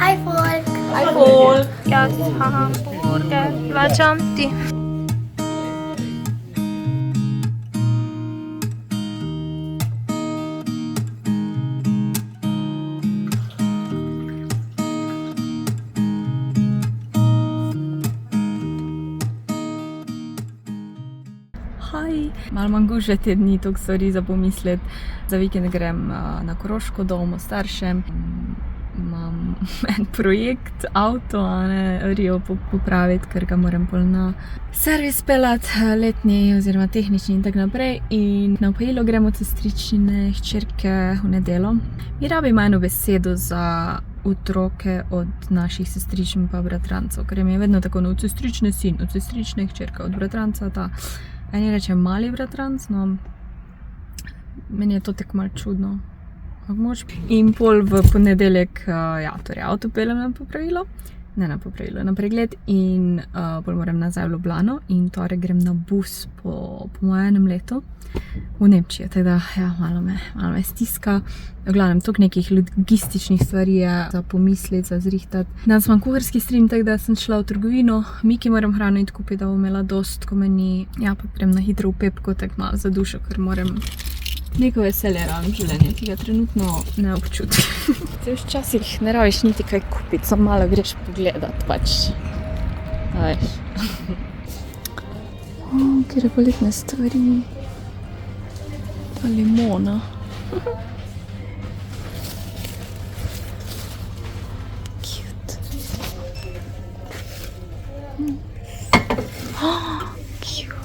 Hi folk! Hi folk! Jaz hamburger plačam ti. Malo imam gužve te dni, toliko stvari za pomisliti. Za vikend grem na Koroško dom s staršem. Imam en projekt, avto, Rio popraviti, ker ga moram pol na servis peljati, letni oziroma tehnični in tako naprej. In na upojilo gremo od sestrične hčerke v nedeljo. Mi rabimo eno besedo za otroke od naših sestričn pa bratrancev, ker mi je vedno tako, od sestrične sin, od sestrične hčerka, od bratranca ta. Eni reče mali bratranc, no, meni je to tako malo čudno. In pol v ponedeljek, torej avto peljem na popravilo, na pregled in pol moram nazaj v Ljubljano in torek grem na bus po mojem enem letu v Nemčijo, tako da, malo me stiska. V glavnem, toliko nekih logističnih stvari je za pomisliti, za zrihtati. Danes imam kuharski stream, tako da sem šla v trgovino. Miki moram hrano iti kupiti, da bo imela dost, ko meni, pa grem na hitro v Pepko, tako malo za dušo, ker moram neko veselje rabim v življenju, ki ga trenutno ne občutim. Zdaj včasih ne rabiš niti kaj kupiti, samo malo greš pogledat, pač. Veš. Kjer poletne stvari. Ta limona. Cute. Cute.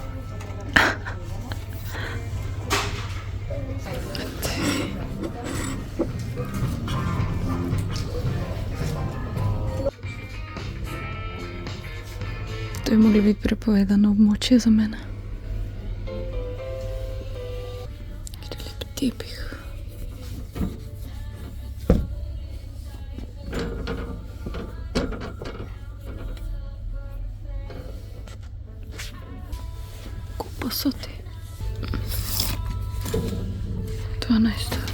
To je moglo biti prepovedano območje za mene. Kjer je lep tepih. Kupa so ti. 12 €.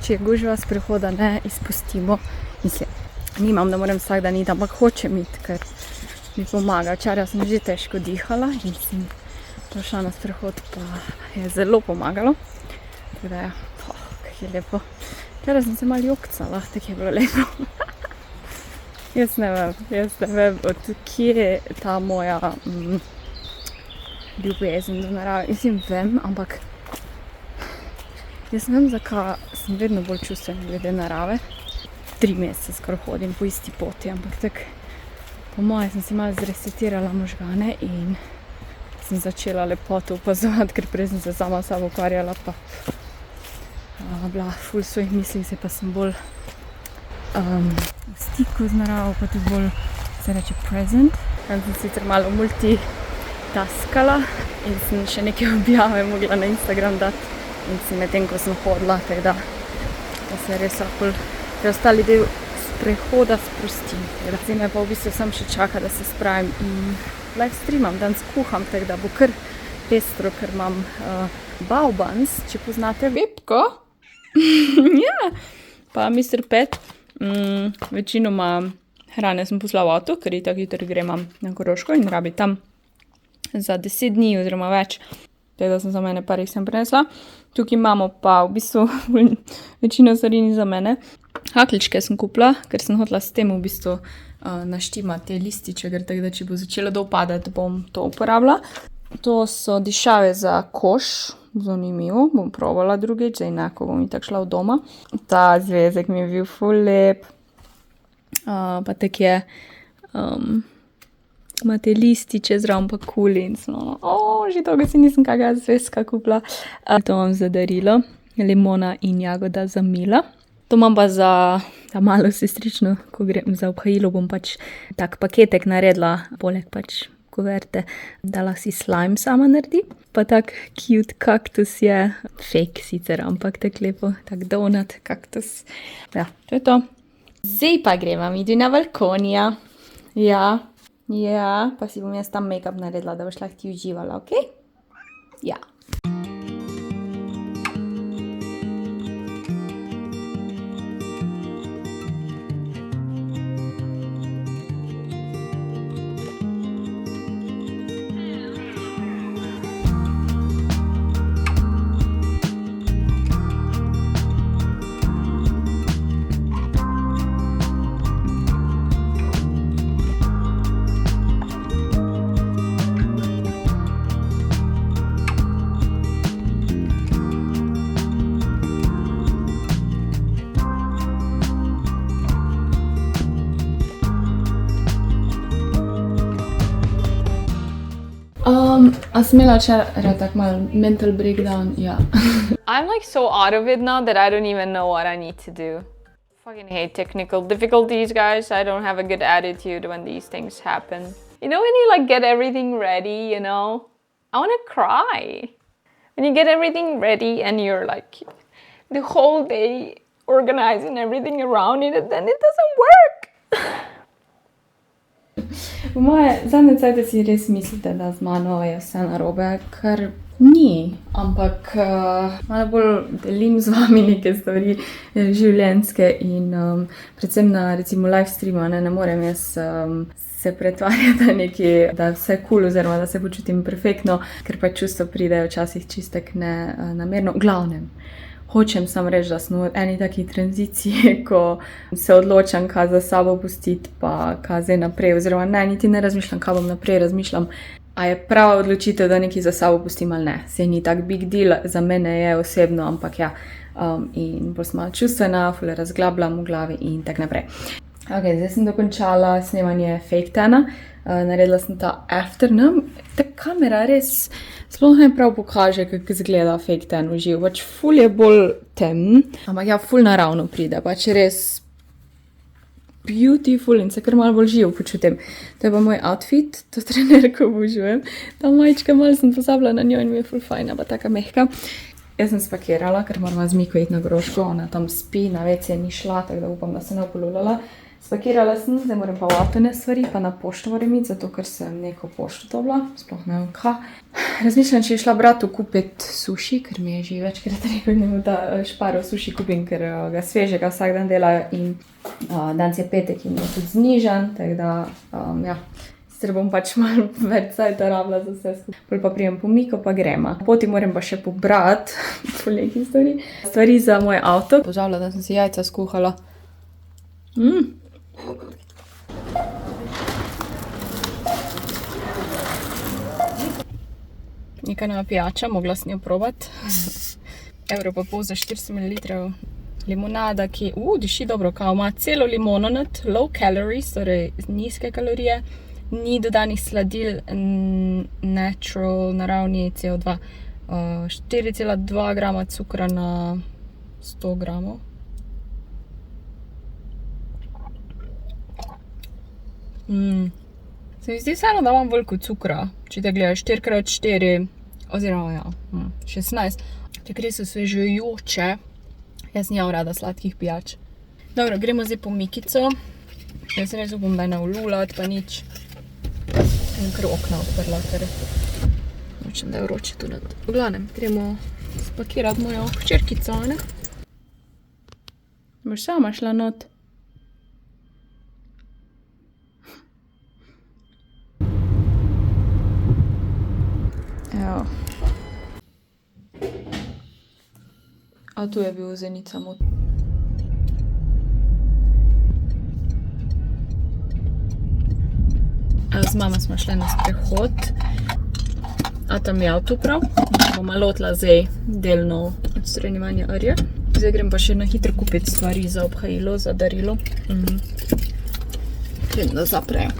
Če je gužva sprehoda ne izpustimo, mislim, nimam, da moram vsak dan iti, ampak hočem iti, ker mi pomaga. Včeraj sem že težko dihala in sem prišla na sprehod, pa je zelo pomagalo. Tako da kaj je lepo. Včeraj sem se malo jokcala, tako je bilo lepo. Jaz ne vem, od kje je ta moja ljubezen do narave. Mislim, vem, ampak jaz ne vem, zakaj sem vedno bolj čustvena glede narave. 3 mesece skoraj hodim po isti poti, ampak tako po moje sem si malo zresetirala možgane in sem začela lepoto opazovati, ker prej sem se sama s sabo ukvarjala, pa bila ful svojih mislih, zdaj pa sem bolj v stiku z naravo, pa tudi bolj se reče present. Tam sem sicer malo multitaskala in sem še nekaj objave mogla na Instagram dati. In sem medtem, ko sem hodila, tako da se res lahko preostali del sprehoda sprostim. Zdaj me pa v bistvu sam še čaka, da se spravim in live streamam, danes kuham, tako da bo kar pestro, ker imam baobans, če poznate Pepko. Ja, pa Mr. Pet. Večinoma hrane sem poslala v avto, ker itak jutri grem na Koroško in rabi tam za 10 dni oziroma več. Tako da sem za mene parih sem prinesla. Tukaj imamo pa v bistvu večino stvari ni za mene. Hakličke sem kupila, ker sem hotela s tem v bistvu naštimati te lističe, ker tako da če bo začelo dopadati, bom to uporabila. To so dišave za koš, zanimivo, bom probala drugič, zdaj enako bom itak šla v doma. Ta zvezek mi je bil ful lep, pa tak je, imate lističe zraven pa kuli in smo, že dolgo si nisem kakega zvezka kupila. To imam za darilo, limona in jagoda za Mila. To imam pa za malo sestrično, ko grem za obhajilo, bom pač tak paketek naredila, poleg pač kuverte, dala si slime sama naredi. Pa tak cute kaktus je, fake sicer, ampak tak lepo, tak donut kaktus. Ja, to je to. Zdaj pa greva midi na balkonija. Ja, pa si bom jaz tam make-up naredila, da boš lahko ti uživala, ok? Ja. A sem imela včeraj tak mal mental breakdown? Ja. I'm like so out of it now that I don't even know what I need to do. Fucking hate technical difficulties, guys. I don't have a good attitude when these things happen. You know when you like get everything ready, you know? I want to cry. When you get everything ready and you're like the whole day organizing everything around it, then it doesn't work. Po moje, zadnje cajte si res mislite, da z mano je vse narobe, kar ni, ampak malo bolj delim z vami neke stvari življenjske in predvsem na recimo live streamu ne morem jaz se pretvarjati da vse cool oziroma da se počutim perfektno, ker pa čustva pridejo včasih čistek namerno. V glavnem, hočem samo reči, da smo v eni taki tranziciji, ko se odločam, kaj za sabo pustiti, pa kaj zdaj naprej, oziroma ne, niti ne razmišljam, kaj bom naprej, razmišljam, a je prava odločitev, da nekaj za sabo pustim ali ne. Saj ni tak big deal, za mene je osebno, ampak ja, in bolj sem malo čustvena, ful razglabljam v glavi in tak naprej. Ok, zdaj sem dokončala snemanje Fake Tana, naredila sem ta afternoon. Ta kamera res sploh ne prav pokaže, kako izgleda Fake Tan v živo. Pač ful je bolj temen, ampak ja, ful naravno pride, pač res beautiful in se kar malo bolj živo počutim. To je pa moj outfit, to trenerko obožujem. Ta majčka, malo sem pozabila na njo in mi je ful fajna, pa taka mehka. Jaz sem spakirala, ker moramo z Miko iti na Groško, ona tam spi, na WC ni šla, tako da upam, da se ne opolulala. Spakirala sem, zdaj moram pa v avtone stvari, pa na pošto moram iti, zato ker sem neko pošto dobila, sploh ne vem kaj. Razmišljam, če je šla bratu kupiti suši, ker mi je že večkrat rekel, da šparov suši kupim, ker ga svežega vsak dan delajo in danes je petek in je tudi znižan, tako da, ja, sicer bom pač malo več cajta rabila za vse skupaj. Pol pa prijem po Miko, pa grema. Poti moram pa še pobrati po nekaj stvari za moj avto. Požavila, da sem si jajca skuhala. Neka nova pijača, mogla sem jo probati. Evro pa pol za 400 ml limonada, ki diši dobro, kao ima celo limono not, low calories, torej nizke kalorije, ni dodanih sladil, natural, naravni CO2, 4,2 grama cukra na 100 gramov. Se mi zdi vseeno, da imam veliko cukra, če te gledaš 4x4, oziroma ja, 16. Tako res osvežujoče, jaz nijam rada sladkih pijač. Dobro, gremo zdaj po Mikico. Jaz res upam, da ne ululat, pa nič. In kar okna odprla, ker nočem, da je vroče tu nad. V glavnem, gremo spakirati mojo hčerkico, ne? Boš sama šla not? Evo. A tu je bil Zenica mot. Z mama smo šli na sprehod. A tam je avto prav. Bomo lotila zdaj delno odstranjevanje rje. Zdaj grem pa še na hitro kupiti stvari za obhajilo, za darilo. Grem da zaprejo.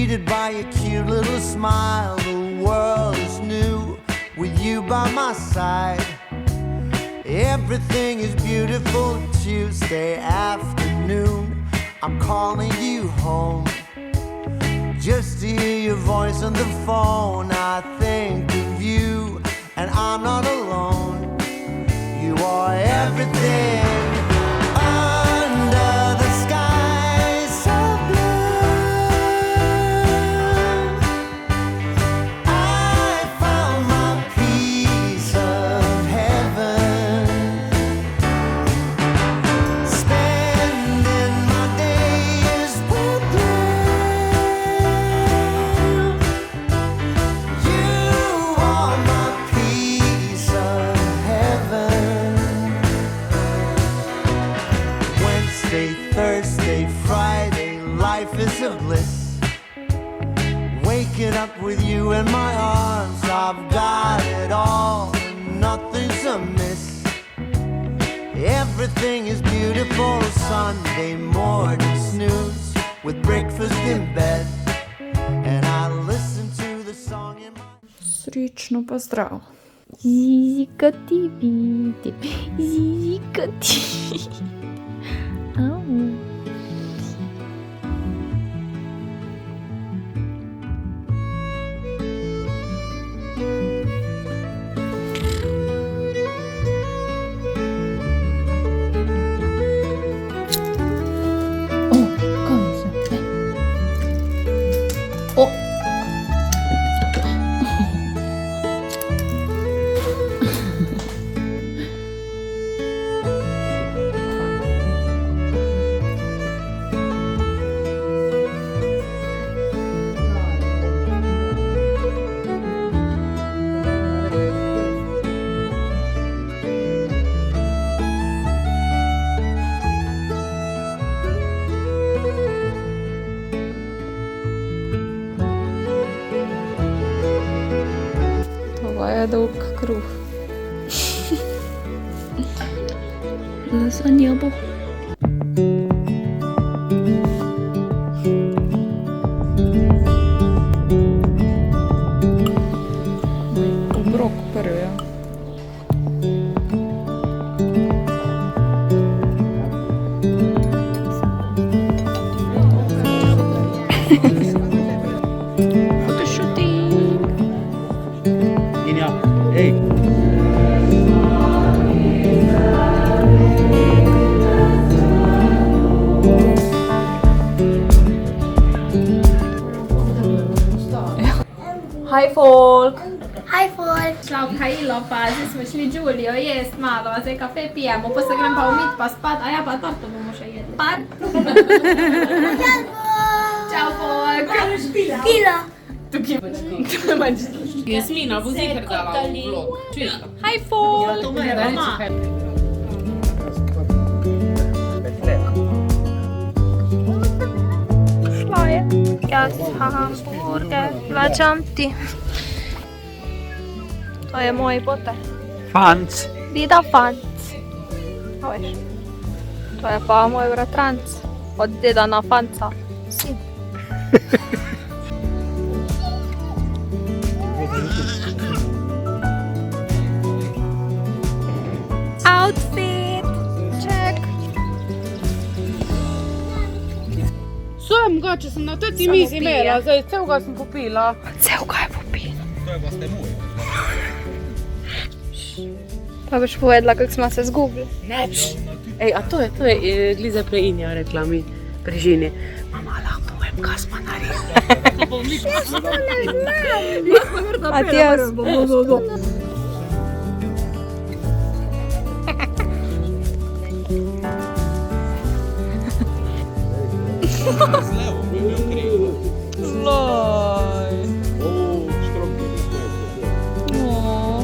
greeted by a cute little smile. The world is new with you by my side. Everything is beautiful. Tuesday afternoon, I'm calling you home. Just to hear your voice on the phone, I think of you, and I'm not alone. You are everything under the sky so blue. I found my piece of heaven, spending my days with you. You are my piece of heaven. Wednesday, Thursday, Friday, life is a bliss. Waking up with you in my arms, I've got it all, and nothing's amiss. Everything is beautiful. Sunday morning snooze with breakfast in bed, and I listen to the song in my... Srečno pa zdravo. Zizikati vidi, zizikati. Au. Oh, cosa? Oh. Това е дълг круг. За небо. Оброк първия. Фотошутинг. Hey. Hi folk! Hi folk! Ciao Kailo, pa zdaj smo šli Đulijo jest malo, a zdaj kafe pijemo, pa se grem pa umit pa spat, a ja pa torto bomo še jedli. Par? Ciao folk! Kilo! Jasmina, bo ziher dala v vlog. Čisto. Hi folk! To me je doma. Šloje. Jaz hamburger. Plačam ti. To je moj bote. Fanc. Dida fanc. A veš. To je pa moj bratranc. Od deda na fanca. Sin. Outfit. Check. Saj, mogoče sem na teti mizi imela, zdaj celega sem popila. Celega je popila. Pa boš povedala, kako smo se zgubili. Neč. Ej, a to je Gliza Preinja rekla mi pri ženi. Mama, lahko povem, kaj smo naredili. Adios. Slaj. Aw.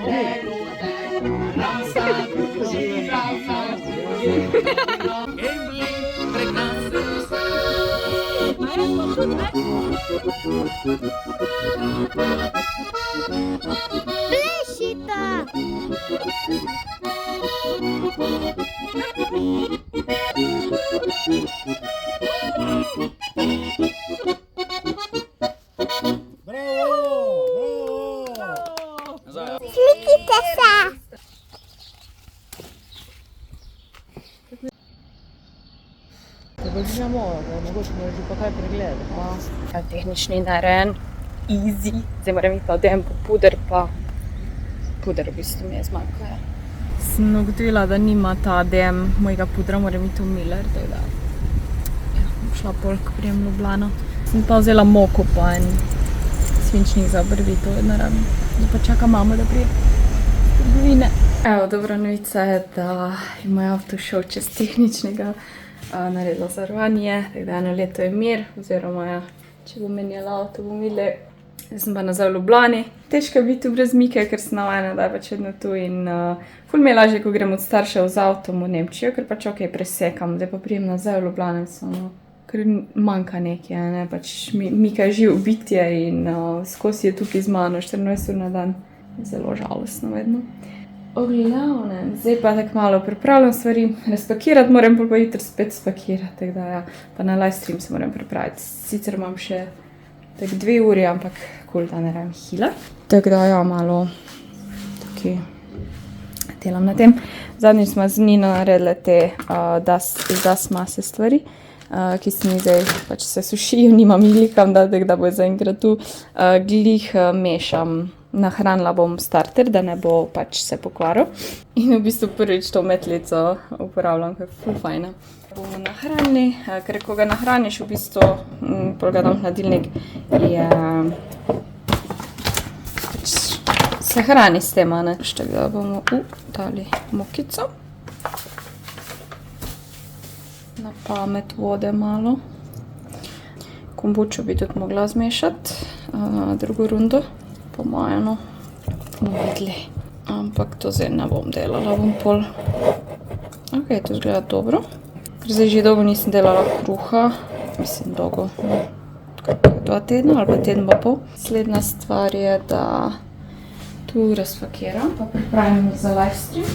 Hey. Blešita! Slikite se! Tako gremo, da mogoče moraš pa kaj pregledati. Tehnični narejen, easy. Zdaj moram iti pa odem po puder, pa puder v bistvu mi je zmanjkalo. Sem ugotovila, da nima ta dem mojega pudra, moram iti v Miller, tako da bom šla pol, ko prijem v Ljubljano. Sem pa vzela moko pa en svinčnik za obrvi, to vedno rabim. Zdaj pa čakam mamo, da prije trgovine. Evo, dobra novica je, da je moj avto šel čez tehničnega, naredila zavarovanje, tako da 1 leto je mir, oziroma ja, če bom menjala avto, bom videla. Zdaj sem pa nazaj v Ljubljani. Težko je biti brez Mike, ker sem navajena, da je pač vedno tu in ful mi je lažje, ko grem od staršev z avtom v Nemčijo, ker pač ok, presekam, zdaj pa prijem nazaj v Ljubljano, ker manjka nekaj, ne, pač Mika je živ bitje in skozi je tukaj z mano 14 ur na dan. Zelo žalostno vedno. O glavnem, zdaj pa tako malo pripravljam stvari, razpakirati moram, pa jutri spet spakirati, tako da ja, pa na live stream se moram pripraviti. Sicer imam še tak 2 uri, ampak cool, da ne rabim hila. Tako da ja, malo tukaj delam na tem. Zadnjič smo z Nino naredili te das mase stvari, ki se mi zdaj pač se sušijo, nimam jih kam dati, tako da bo zaenkrat tu. Glih mešam. Nahranila bom starter, da ne bo pač se pokvaril. In v bistvu prvič to metlico uporabljam, ker je ful fajna. Bomo nahranili, ker ko ga nahraniš v bistvu, pol ga dam v hladilnik, je pač se hrani s tem, ne. Tako da bomo dali mokico. Na pamet vode malo. Kombučo bi tudi mogla zmešati, drugo rundo. Po moje, bomo videli. Ampak to zdaj ne bom delala, bom pol. Ok, to izgleda dobro. Ker zdaj že dolgo nisem delala kruha. Mislim, dolgo. 2 tedna ali pa teden pa pol. Slednja stvar je, da tu razpakiram, pa pripravim za live stream.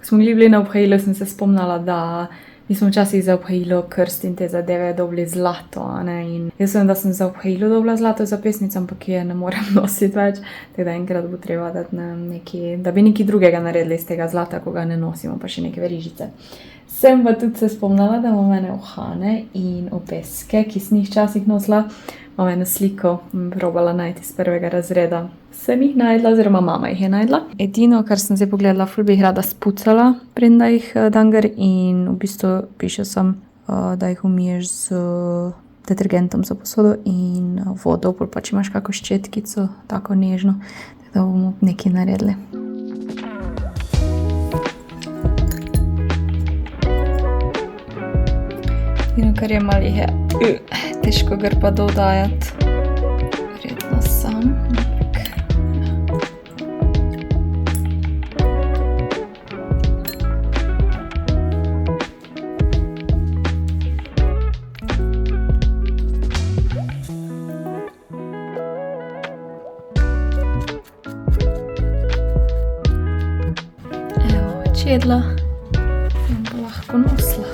Smo bili na obhajilu, sem se spomnila, da mi smo včasih za obhajilo krst in te zadeve dobili zlato, ne, in jaz vem, da sem za obhajilo dobila zlato zapestnico, ampak je ne morem nositi več, tako da enkrat bo treba dati nekaj, da bi nekaj drugega naredili iz tega zlata, ko ga ne nosimo, pa še neke verižice. Sem pa tudi se spomnila, da imam ene uhane in opeske, ki sem jih včasih nosila. Imam eno sliko, probala najti iz 1. razreda. Sem jih najdla, oziroma mama jih je najdla. Edino, kar sem zdaj pogledala, ful bi jih rada spucala, preden da jih dam gor, in v bistvu piše sem, da jih umiješ z detergentom za posodo in vodo, pol pa če imaš kako ščetkico, tako nežno, da bomo nekaj naredili. In kar je malih je težko gor pa dodajati. Verjetno sam. Evo, čedla. In bo lahko nosila.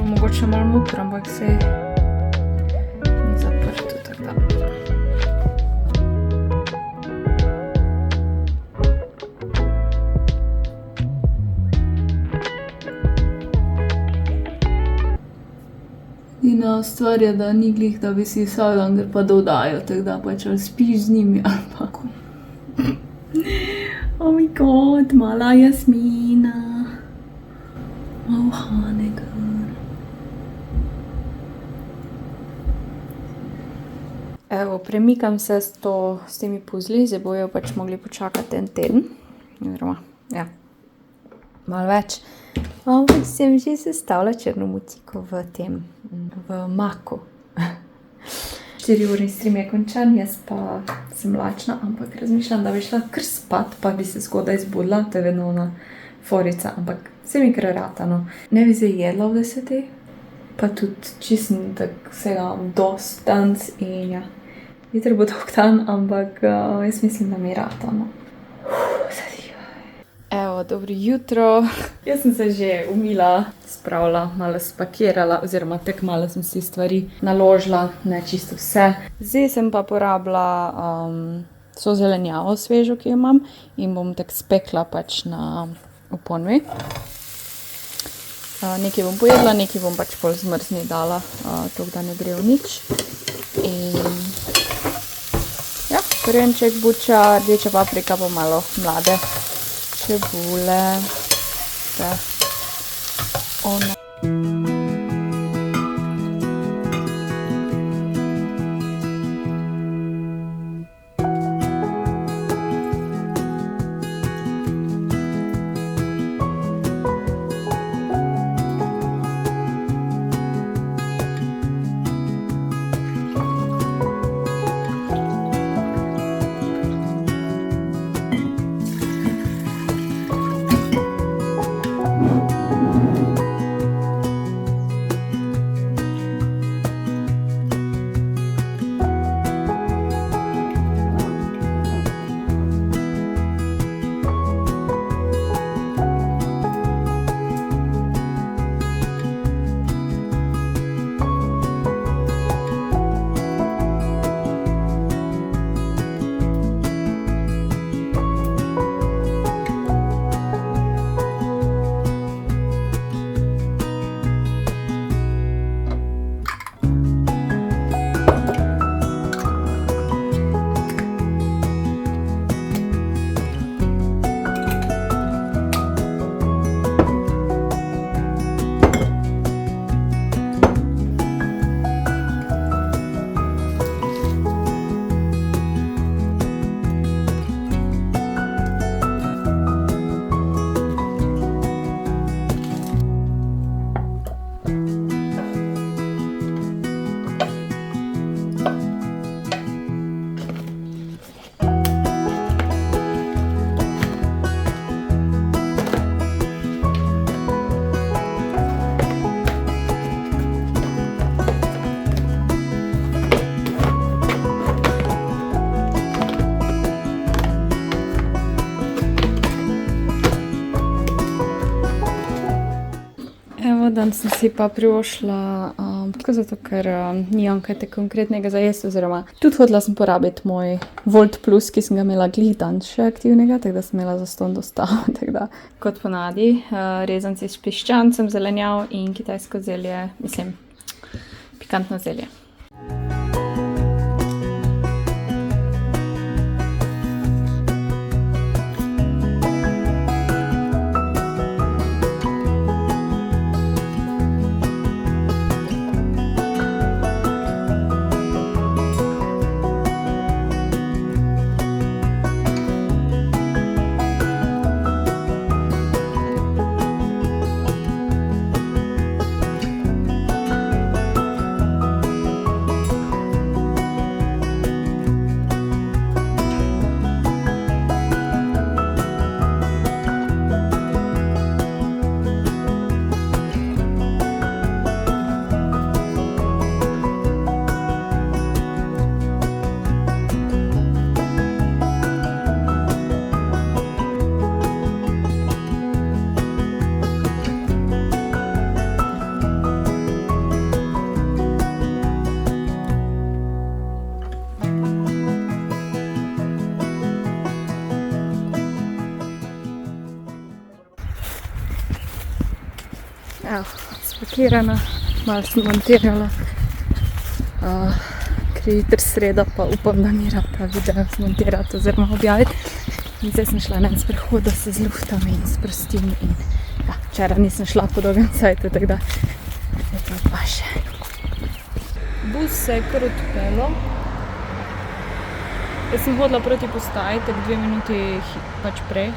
Mogoče malo mokro, ampak se ni zaprto, tako da. Edina stvar je, da ni glih, da bi si vsak dan pa dodajo, tako da pač ali spiš z njimi ali pa. Oh my god, mala Jasmina. Malo Hanega. Evo, premikam se s temi puzli, zdaj bojo pač mogli počakati en teden. Oziroma, ja, malo več. Ampak sem že sestavila črno muciko v maku. 4-urni stream je končan, jaz pa sem lačna, ampak razmišljam, da bi šla kar spat, pa bi se zgodaj zbudila, to je vedno ona forica, ampak se mi kar rata, no. Ne bi zdaj jedla v 10, pa tudi čisto tak vsega dost danes in ja, jutri bo dolg dan, ampak jaz mislim, da mi rata, no. Evo, dobro jutro. Jaz sem se že umila, spravila, malo spakirala, oziroma tek malo sem si stvari naložila, ne čisto vse. Zdaj sem pa porabila vso zelenjavo svežo, ki jo imam in bom tek spekla pač v ponvi. Nekaj bom pojedla, nekaj bom pač pol zmrzni dala, toliko da ne gre v nič. In ja, korenček, buča, rdeča paprika pa malo mlade čebule, vse ono. Danes sem si pa privošla, tako zato, ker nimam kaj te konkretnega za jesti, oziroma tudi hodila sem porabiti moj Volt Plus, ki sem ga imela glih danes še aktivnega, tako da sem imela zastonj dostavo, tako da kot ponavadi, rezanci s piščancem, zelenjav in kitajsko zelje, mislim, pikantno zelje. Evo, spakirana, malo sem montirala, ker je jutri sreda, pa upam, da mi rata video zmontirati oziroma objaviti. In zdaj sem šla na en sprehod, da se zluhtam in sprostim in ja, včeraj nisem šla po dolgem cajtu, tako da zdaj pa še. Bus se je kar odpelo, Jaz sem hodila proti postaji, tako 2 minuti pač prej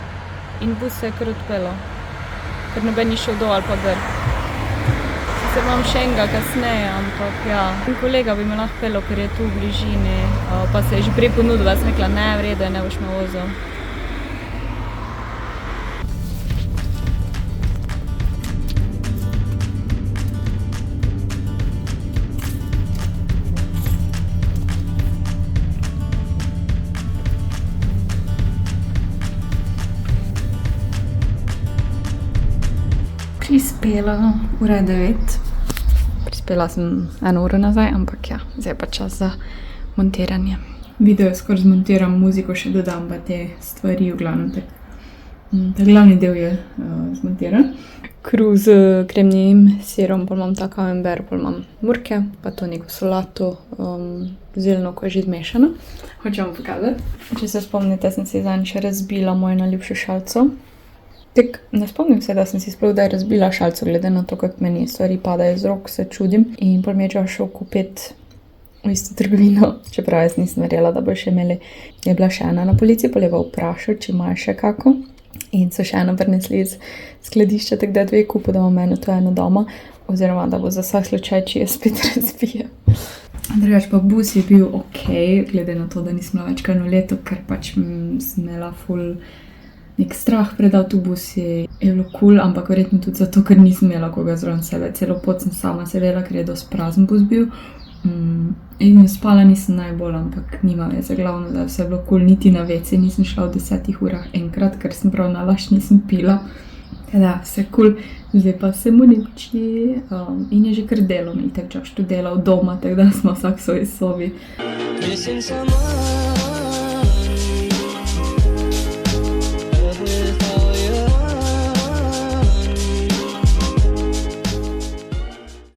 in bus se je kar odpeljal, ker noben ni šel dol ali pa gor. Se imam še enega kasneje, ampak ja. Kolega bi me lahko peljal, ker je tu v bližini, pa se je že prej ponudila, sem rekla, ne, v redu je, ne boš me vozil. Prispela, ura je 9. Prispela sem 1 uro nazaj, ampak ja, zdaj je pa čas za montiranje. Video skoraj zmontiram, muziko še dodam, pa te stvari v glavnem tak. Ta glavni del je zmontiran. Kruh z kremnim sirom, pa imam ta camembert, pa imam murke, pa to neko solato, zeleno, ko je že zmešano. Hočem vam pokazati. Če se spomnite, sem si zadnjič razbila mojo najljubšo šalico. Tak, ne spomnim se, da sem si sploh kdaj razbila šalico, glede na to, kako meni stvari padajo z rok, se čudim. In potem mi je šel kupiti v isto trgovino, čeprav jaz nisem verjela, da bo še imeli. Je bila še ena na polici, potem je pa vprašal, če imajo še kako. In so še eno prinesli iz skladišča, tako da 2 kupu, da imam eno to eno doma, oziroma da bo za vsak slučaj, če je spet razbije. Drugač pa bus je bil okej, glede na to, da nisem bila več kaj 1 leto, ker pač sem imela ful nek strah pred avtobusi, je bilo cool, ampak verjetno tudi zato, ker nisem imela koga zraven sebe. Celo pot sem sama sedela, ker je dosti prazen bus bil. In spala nisem najbolj, ampak nima veze, glavno, da vse je bilo cool, niti na WC nisem šla v 10 urah enkrat, ker sem prav nalašč nisem pila. Da, vse cool, zdaj pa sem v Nemčiji in je že kar delovno, itak Josh tu delal doma, tako da smo vsak v svoji sobi.